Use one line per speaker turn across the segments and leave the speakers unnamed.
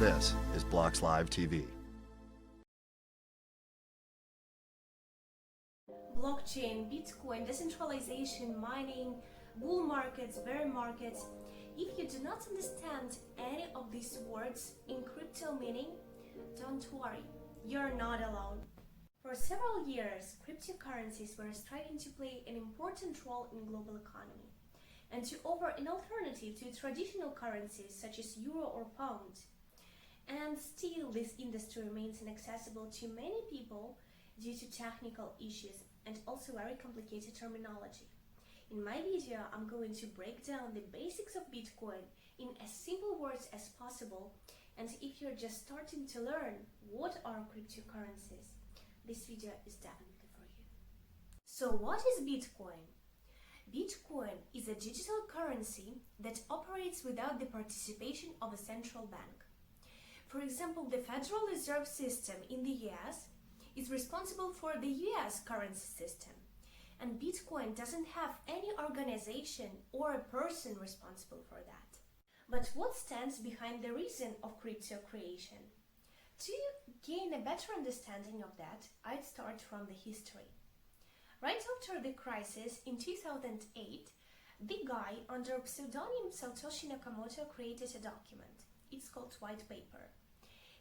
This is Blocks Live TV.
Blockchain, Bitcoin, decentralization, mining, bull markets, bear markets. If you do not understand any of these words in crypto meaning, don't worry, you're not alone. For several years, cryptocurrencies were striving to play an important role in global economy and to offer an alternative to traditional currencies such as euro or pound. And still, this industry remains inaccessible to many people due to technical issues and also very complicated terminology. In my video, I'm going to break down the basics of Bitcoin in as simple words as possible. And if you're just starting to learn what are cryptocurrencies, this video is definitely for you. So what is Bitcoin? Bitcoin is a digital currency that operates without the participation of a central bank. For example, the Federal Reserve System in the US is responsible for the US currency system, and Bitcoin doesn't have any organization or a person responsible for that. But what stands behind the reason of crypto creation? To gain a better understanding of that, I'd start from the history. Right after the crisis in 2008, the guy under pseudonym Satoshi Nakamoto created a document. It's called White Paper.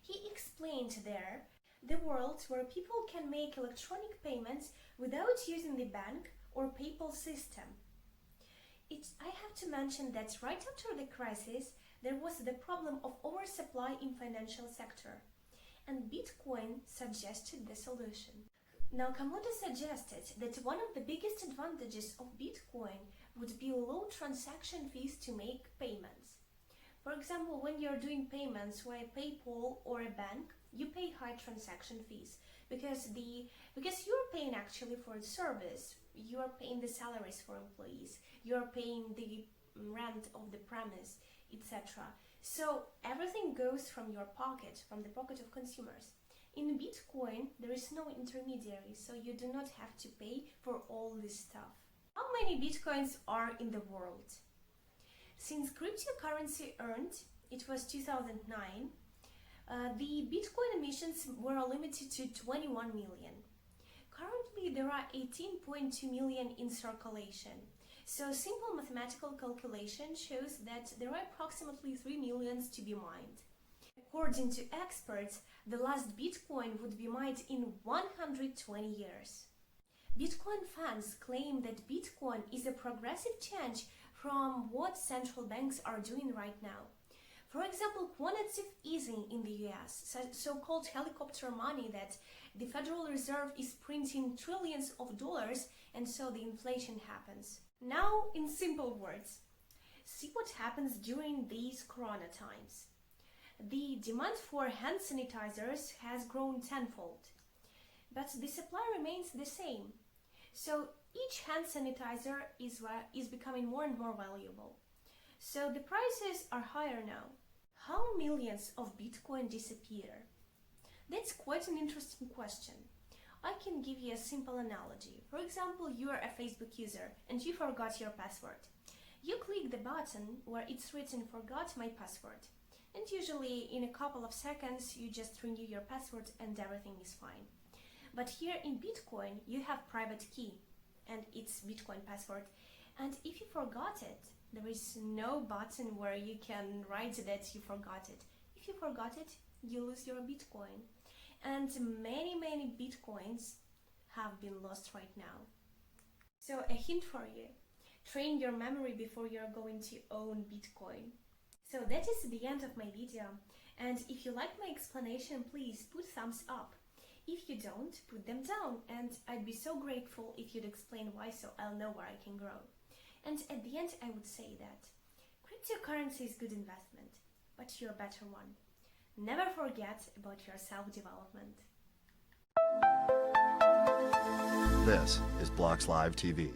He explained there the world where people can make electronic payments without using the bank or PayPal system. I have to mention that right after the crisis, there was the problem of oversupply in financial sector, and Bitcoin suggested the solution. Nakamoto suggested that one of the biggest advantages of Bitcoin would be low transaction fees to make payments. For example, when you're doing payments via PayPal or a bank, you pay high transaction fees because you're paying actually for the service. You're paying the salaries for employees. You're paying the rent of the premise, etc. So everything goes from your pocket, from the pocket of consumers. In Bitcoin, there is no intermediary, so you do not have to pay for all this stuff. How many Bitcoins are in the world? Since cryptocurrency earned, it was 2009, the Bitcoin emissions were limited to 21 million. Currently, there are 18.2 million in circulation. So simple mathematical calculation shows that there are approximately 3 million to be mined. According to experts, the last Bitcoin would be mined in 120 years. Bitcoin fans claim that Bitcoin is a progressive change from what central banks are doing right now. For example, quantitative easing in the US, so-called helicopter money that the Federal Reserve is printing trillions of dollars, and so the inflation happens. Now, in simple words, see what happens during these corona times. The demand for hand sanitizers has grown tenfold, but the supply remains the same. So each hand sanitizer is becoming more and more valuable. So the prices are higher now. How millions of Bitcoin disappear? That's quite an interesting question. I can give you a simple analogy. For example, you are a Facebook user and you forgot your password. You click the button where it's written "Forgot my password," and usually in a couple of seconds you just renew your password and everything is fine. But here in Bitcoin, you have private key and it's Bitcoin password. And if you forgot it, there is no button where you can write that you forgot it. If you forgot it, you lose your Bitcoin. And many Bitcoins have been lost right now. So a hint for you, train your memory before you're going to own Bitcoin. So that is the end of my video. And if you like my explanation, please put thumbs up. If you don't, put them down, and I'd be so grateful if you'd explain why, so I'll know where I can grow. And at the end, I would say that cryptocurrency is good investment, but you're a better one. Never forget about your self-development.
This is Blocks Live TV.